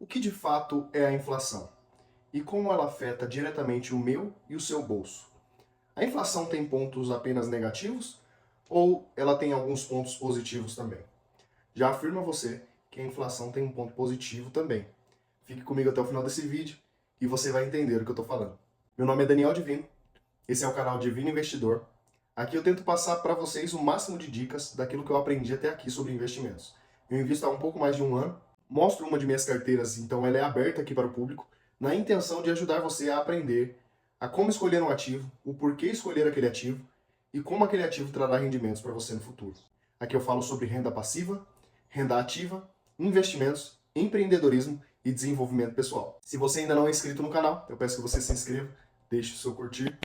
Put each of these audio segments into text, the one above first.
O que de fato é a inflação? E como ela afeta diretamente o meu e o seu bolso? A inflação tem pontos apenas negativos ou ela tem alguns pontos positivos também? Já afirmo a você que a inflação tem um ponto positivo também. Fique comigo até o final desse vídeo e você vai entender o que eu estou falando. Meu nome é Daniel Divino, esse é o canal Divino Investidor. Aqui eu tento passar para vocês o máximo de dicas daquilo que eu aprendi até aqui sobre investimentos. Eu invisto há um pouco mais de um ano, mostro uma de minhas carteiras, então ela é aberta aqui para o público, na intenção de ajudar você a aprender a como escolher um ativo, o porquê escolher aquele ativo e como aquele ativo trará rendimentos para você no futuro. Aqui eu falo sobre renda passiva, renda ativa, investimentos, empreendedorismo e desenvolvimento pessoal. Se você ainda não é inscrito no canal, eu peço que você se inscreva, deixe o seu curtir,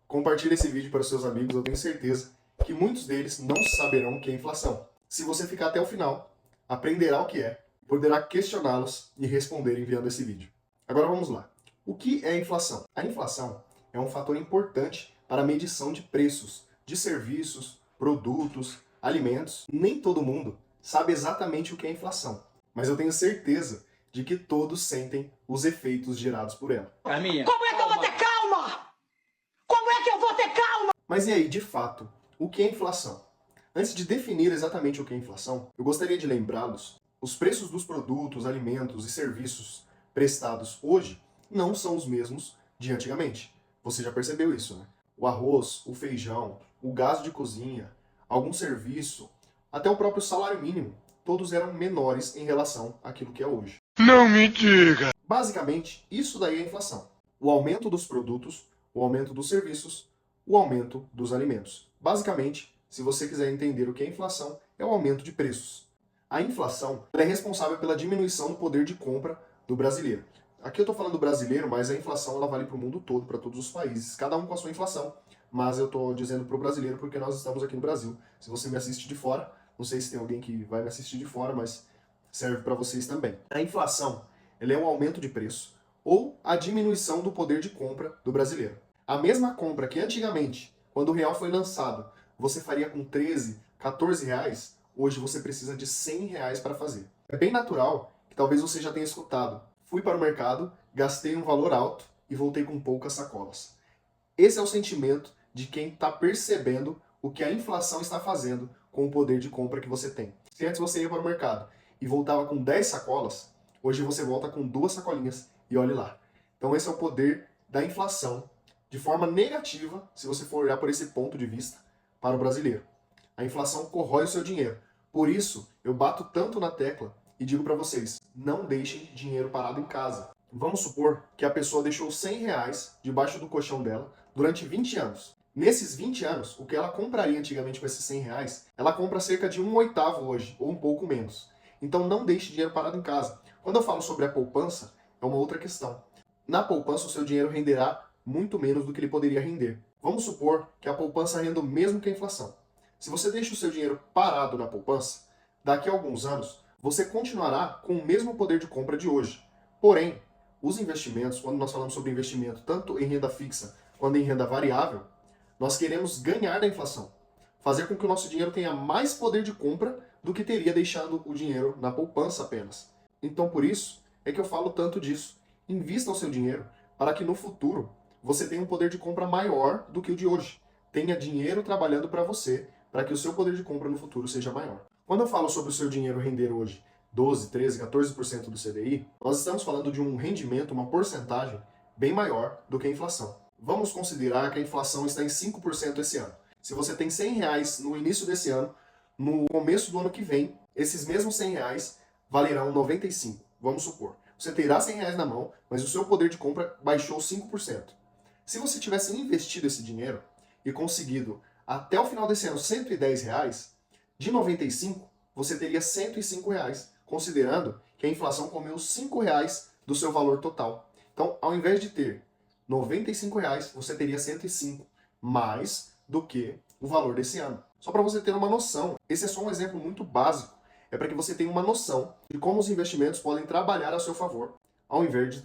compartilhe esse vídeo para os seus amigos, eu tenho certeza que muitos deles não saberão o que é inflação. Se você ficar até o final, aprenderá o que é, poderá questioná-los e responder enviando esse vídeo. Agora vamos lá. O que é a inflação? A inflação é um fator importante para a medição de preços de serviços, produtos, alimentos. Nem todo mundo sabe exatamente o que é inflação, mas eu tenho certeza de que todos sentem os efeitos gerados por ela. Caminha. Como é que eu vou ter calma? Como é que eu vou ter calma? Mas e aí, de fato, o que é inflação? Antes de definir exatamente o que é inflação, eu gostaria de lembrá-los: os preços dos produtos, alimentos e serviços prestados hoje não são os mesmos de antigamente. Você já percebeu isso, né? O arroz, o feijão, o gás de cozinha, algum serviço, até o próprio salário mínimo, todos eram menores em relação àquilo que é hoje. Não me diga! Basicamente, isso daí é inflação. O aumento dos produtos, o aumento dos serviços, o aumento dos alimentos. Basicamente, se você quiser entender o que é inflação, é o aumento de preços. A inflação é responsável pela diminuição do poder de compra do brasileiro. Aqui eu estou falando do brasileiro, mas a inflação ela vale para o mundo todo, para todos os países, cada um com a sua inflação. Mas eu estou dizendo para o brasileiro porque nós estamos aqui no Brasil. Se você me assiste de fora, não sei se tem alguém que vai me assistir de fora, mas serve para vocês também. A inflação ela é um aumento de preço ou a diminuição do poder de compra do brasileiro. A mesma compra que antigamente, quando o real foi lançado, você faria com 13, 14 reais, hoje você precisa de 100 reais para fazer. É bem natural que talvez você já tenha escutado: fui para o mercado, gastei um valor alto e voltei com poucas sacolas. Esse é o sentimento de quem está percebendo o que a inflação está fazendo com o poder de compra que você tem. Se antes você ia para o mercado e voltava com 10 sacolas, hoje você volta com 2 sacolinhas e olhe lá. Então esse é o poder da inflação de forma negativa, se você for olhar por esse ponto de vista, para o brasileiro. A inflação corrói o seu dinheiro. Por isso, eu bato tanto na tecla e digo para vocês: não deixem dinheiro parado em casa. Vamos supor que a pessoa deixou 100 reais debaixo do colchão dela durante 20 anos. Nesses 20 anos, o que ela compraria antigamente com esses 100 reais, ela compra cerca de 1/8 hoje, ou um pouco menos. Então não deixe dinheiro parado em casa. Quando eu falo sobre a poupança, é uma outra questão. Na poupança, o seu dinheiro renderá muito menos do que ele poderia render. Vamos supor que a poupança renda o mesmo que a inflação. Se você deixa o seu dinheiro parado na poupança, daqui a alguns anos, você continuará com o mesmo poder de compra de hoje. Porém, os investimentos, quando nós falamos sobre investimento, tanto em renda fixa quanto em renda variável, nós queremos ganhar da inflação. Fazer com que o nosso dinheiro tenha mais poder de compra do que teria deixando o dinheiro na poupança apenas. Então, por isso, é que eu falo tanto disso. Invista o seu dinheiro para que no futuro você tenha um poder de compra maior do que o de hoje. Tenha dinheiro trabalhando para você, para que o seu poder de compra no futuro seja maior. Quando eu falo sobre o seu dinheiro render hoje 12, 13, 14% do CDI, nós estamos falando de um rendimento, uma porcentagem bem maior do que a inflação. Vamos considerar que a inflação está em 5% esse ano. Se você tem 100 reais no início desse ano, no começo do ano que vem, esses mesmos 100 reais valerão 95, vamos supor. Você terá 100 reais na mão, mas o seu poder de compra baixou 5%. Se você tivesse investido esse dinheiro e conseguido até o final desse ano 110 reais, de 95 você teria 105 reais, considerando que a inflação comeu 5 reais do seu valor total. Então, ao invés de ter 95 reais, você teria 105, mais do que o valor desse ano. Só para você ter uma noção, esse é só um exemplo muito básico, é para que você tenha uma noção de como os investimentos podem trabalhar a seu favor, ao invés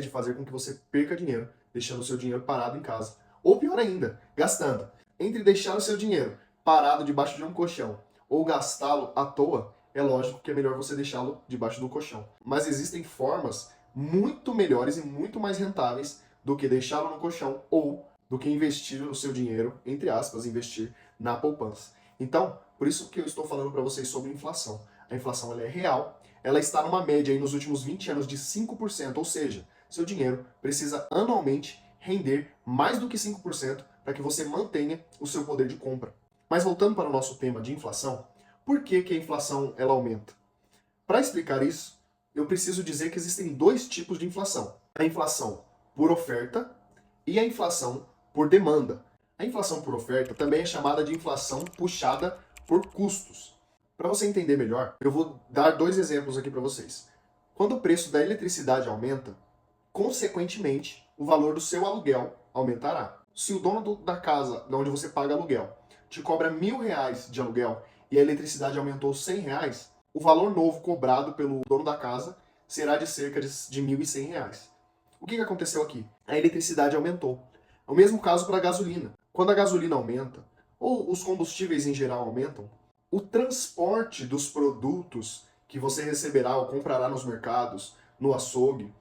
de fazer com que você perca dinheiro, deixando o seu dinheiro parado em casa. Ou pior ainda, gastando. Entre deixar o seu dinheiro parado debaixo de um colchão ou gastá-lo à toa, é lógico que é melhor você deixá-lo debaixo do colchão. Mas existem formas muito melhores e muito mais rentáveis do que deixá-lo no colchão ou do que investir o seu dinheiro, entre aspas, investir na poupança. Então, por isso que eu estou falando para vocês sobre inflação. A inflação ela é real, ela está numa média aí nos últimos 20 anos de 5%, ou seja, seu dinheiro precisa anualmente render mais do que 5% para que você mantenha o seu poder de compra. Mas voltando para o nosso tema de inflação, por que a inflação ela aumenta? Para explicar isso, eu preciso dizer que existem dois tipos de inflação. A inflação por oferta e a inflação por demanda. A inflação por oferta também é chamada de inflação puxada por custos. Para você entender melhor, eu vou dar dois exemplos aqui para vocês. Quando o preço da eletricidade aumenta, consequentemente, o valor do seu aluguel aumentará. Se o dono da casa onde você paga aluguel te cobra R$1.000 de aluguel e a eletricidade aumentou R$100, o valor novo cobrado pelo dono da casa será de cerca de R$1.100. O que aconteceu aqui? A eletricidade aumentou. É o mesmo caso para a gasolina. Quando a gasolina aumenta, ou os combustíveis em geral aumentam, o transporte dos produtos que você receberá ou comprará nos mercados, no açougue,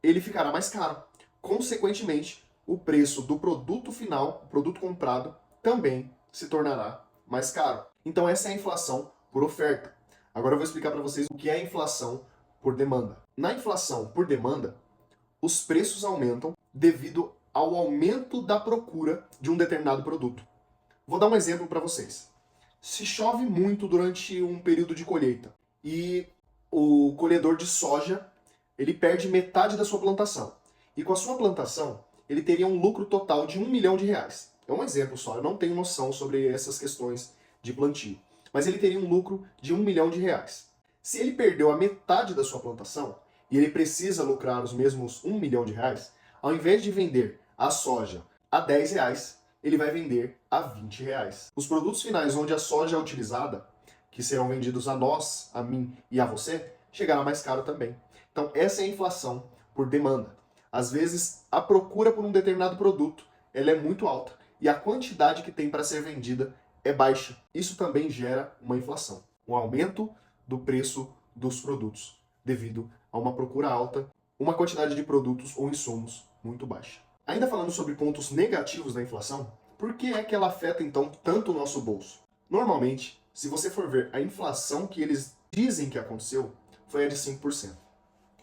ele ficará mais caro. Consequentemente, o preço do produto final, o produto comprado, também se tornará mais caro. Então essa é a inflação por oferta. Agora eu vou explicar para vocês o que é a inflação por demanda. Na inflação por demanda, os preços aumentam devido ao aumento da procura de um determinado produto. Vou dar um exemplo para vocês. Se chove muito durante um período de colheita e o colhedor de soja ele perde metade da sua plantação, e com a sua plantação ele teria um lucro total de R$1.000.000. É um exemplo só, eu não tenho noção sobre essas questões de plantio. Mas ele teria um lucro de R$1.000.000. Se ele perdeu a metade da sua plantação e ele precisa lucrar os mesmos R$1.000.000, ao invés de vender a soja a R$10, ele vai vender a R$20. Os produtos finais onde a soja é utilizada, que serão vendidos a nós, a mim e a você, chegará mais caro também. Então essa é a inflação por demanda. Às vezes a procura por um determinado produto ela é muito alta e a quantidade que tem para ser vendida é baixa. Isso também gera uma inflação, um aumento do preço dos produtos, devido a uma procura alta, uma quantidade de produtos ou insumos muito baixa. Ainda falando sobre pontos negativos da inflação, por que é que ela afeta então tanto o nosso bolso? Normalmente, se você for ver a inflação que eles dizem que aconteceu, foi a de 5%.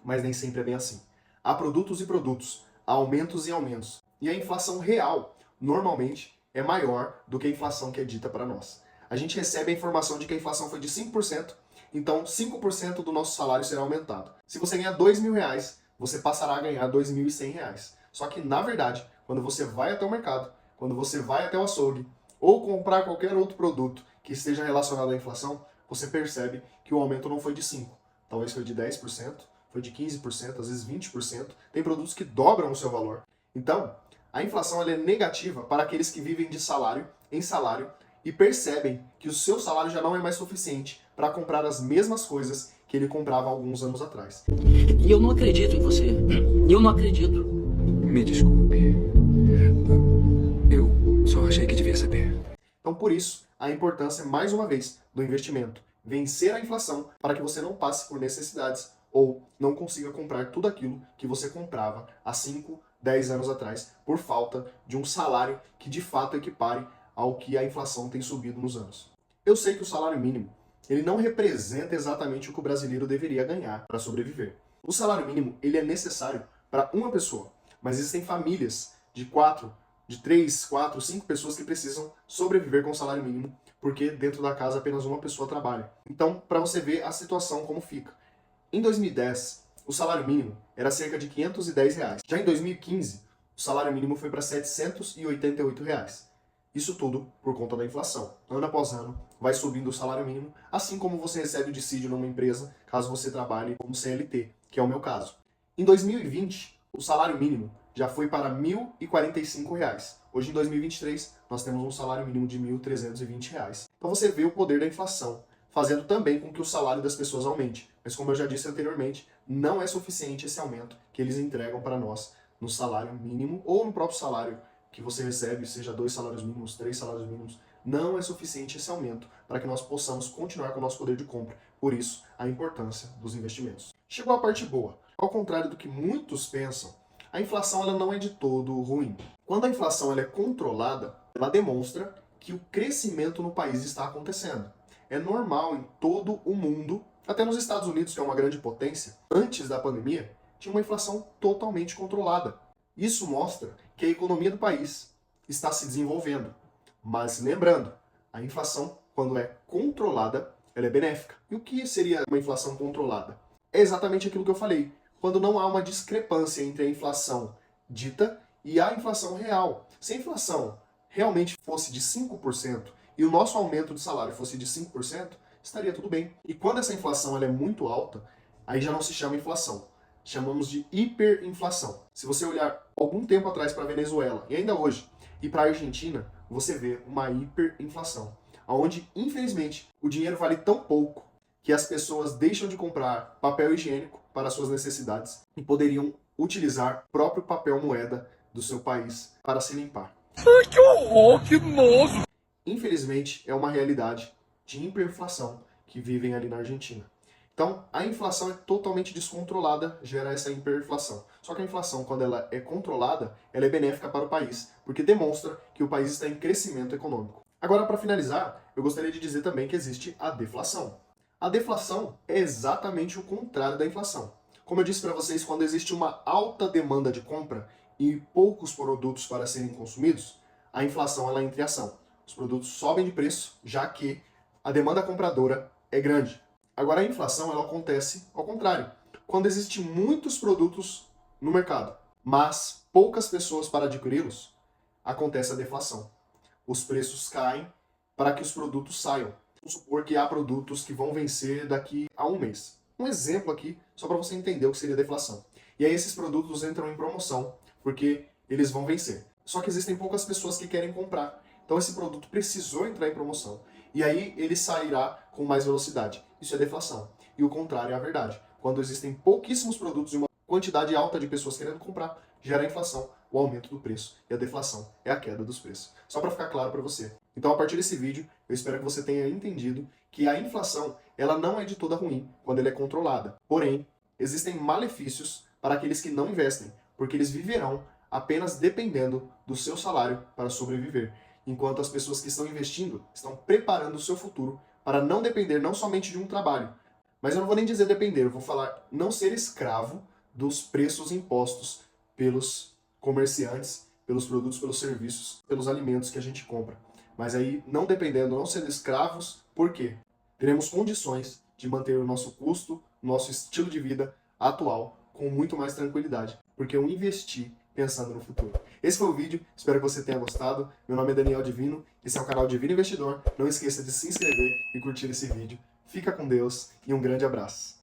Mas nem sempre é bem assim. Há produtos e produtos, há aumentos e aumentos. E a inflação real, normalmente, é maior do que a inflação que é dita para nós. A gente recebe a informação de que a inflação foi de 5%, então 5% do nosso salário será aumentado. Se você ganhar R$2.000, você passará a ganhar R$2.100. Só que, na verdade, quando você vai até o mercado, quando você vai até o açougue, ou comprar qualquer outro produto que esteja relacionado à inflação, você percebe que o aumento não foi de 5%, talvez foi de 10%, foi de 15%, às vezes 20%. Tem produtos que dobram o seu valor. Então, a inflação ela é negativa para aqueles que vivem de salário em salário e percebem que o seu salário já não é mais suficiente para comprar as mesmas coisas que ele comprava alguns anos atrás. E eu não acredito em você. Eu não acredito. Me desculpe. Eu só achei que devia saber. Então, por isso, a importância, mais uma vez, do investimento. Vencer a inflação para que você não passe por necessidades ou não consiga comprar tudo aquilo que você comprava há 5, 10 anos atrás por falta de um salário que de fato equipare ao que a inflação tem subido nos anos. Eu sei que o salário mínimo ele não representa exatamente o que o brasileiro deveria ganhar para sobreviver. O salário mínimo ele é necessário para uma pessoa, mas existem famílias de 4, de 3, 4, 5 pessoas que precisam sobreviver com o salário mínimo porque dentro da casa apenas uma pessoa trabalha. Então, para você ver a situação como fica. Em 2010, o salário mínimo era cerca de R$510. Já em 2015, o salário mínimo foi para R$788. Isso tudo por conta da inflação. Ano após ano, vai subindo o salário mínimo, assim como você recebe o dissídio numa empresa, caso você trabalhe como CLT, que é o meu caso. Em 2020, o salário mínimo já foi para R$1.045. Hoje, em 2023, nós temos um salário mínimo de R$1.320. Então você vê o poder da inflação, fazendo também com que o salário das pessoas aumente. Mas como eu já disse anteriormente, não é suficiente esse aumento que eles entregam para nós no salário mínimo ou no próprio salário que você recebe, seja 2 salários mínimos, 3 salários mínimos. Não é suficiente esse aumento para que nós possamos continuar com o nosso poder de compra, Por isso, a importância dos investimentos. Chegou a parte boa. Ao contrário do que muitos pensam, a inflação ela não é de todo ruim. Quando a inflação ela é controlada, ela demonstra que o crescimento no país está acontecendo. É normal em todo o mundo, até nos Estados Unidos, que é uma grande potência, antes da pandemia, tinha uma inflação totalmente controlada. Isso mostra que a economia do país está se desenvolvendo. Mas lembrando, a inflação, quando é controlada, ela é benéfica. E o que seria uma inflação controlada? É exatamente aquilo que eu falei. Quando não há uma discrepância entre a inflação dita e a inflação real. Se a inflação realmente fosse de 5% e o nosso aumento de salário fosse de 5%, estaria tudo bem. E quando essa inflação ela é muito alta, aí já não se chama inflação. Chamamos de hiperinflação. Se você olhar algum tempo atrás para a Venezuela, e ainda hoje, e para a Argentina, você vê uma hiperinflação, onde, infelizmente, o dinheiro vale tão pouco que as pessoas deixam de comprar papel higiênico para suas necessidades e poderiam utilizar o próprio papel moeda do seu país para se limpar. Que horror, que nojo! Infelizmente, é uma realidade de hiperinflação que vivem ali na Argentina. Então, a inflação é totalmente descontrolada, gera essa hiperinflação. Só que a inflação, quando ela é controlada, ela é benéfica para o país, porque demonstra que o país está em crescimento econômico. Agora, para finalizar, eu gostaria de dizer também que existe a deflação. A deflação é exatamente o contrário da inflação. Como eu disse para vocês, quando existe uma alta demanda de compra e poucos produtos para serem consumidos, a inflação ela entra em ação. Os produtos sobem de preço, já que a demanda compradora é grande. Agora, a inflação ela acontece ao contrário. Quando existem muitos produtos no mercado, mas poucas pessoas para adquiri-los, acontece a deflação. Os preços caem para que os produtos saiam. Vamos supor que há produtos que vão vencer daqui a um mês. Um exemplo aqui, só para você entender o que seria deflação. E aí esses produtos entram em promoção, porque eles vão vencer. Só que existem poucas pessoas que querem comprar. Então esse produto precisou entrar em promoção. E aí ele sairá com mais velocidade. Isso é deflação. E o contrário é a verdade. Quando existem pouquíssimos produtos e uma quantidade alta de pessoas querendo comprar, gera a inflação, o aumento do preço. E a deflação é a queda dos preços. Só para ficar claro para você. Então, a partir desse vídeo, eu espero que você tenha entendido que a inflação ela não é de toda ruim quando ela é controlada. Porém, existem malefícios para aqueles que não investem, porque eles viverão apenas dependendo do seu salário para sobreviver. Enquanto as pessoas que estão investindo estão preparando o seu futuro para não depender não somente de um trabalho, mas eu não vou nem dizer depender, eu vou falar não ser escravo dos preços impostos pelos comerciantes, pelos produtos, pelos serviços, pelos alimentos que a gente compra. Mas aí, não dependendo, não sendo escravos, por quê? Teremos condições de manter o nosso custo, nosso estilo de vida atual com muito mais tranquilidade, porque eu investi pensando no futuro. Esse foi o vídeo, espero que você tenha gostado. Meu nome é Daniel Divino, esse é o canal Divino Investidor. Não esqueça de se inscrever e curtir esse vídeo. Fica com Deus e um grande abraço.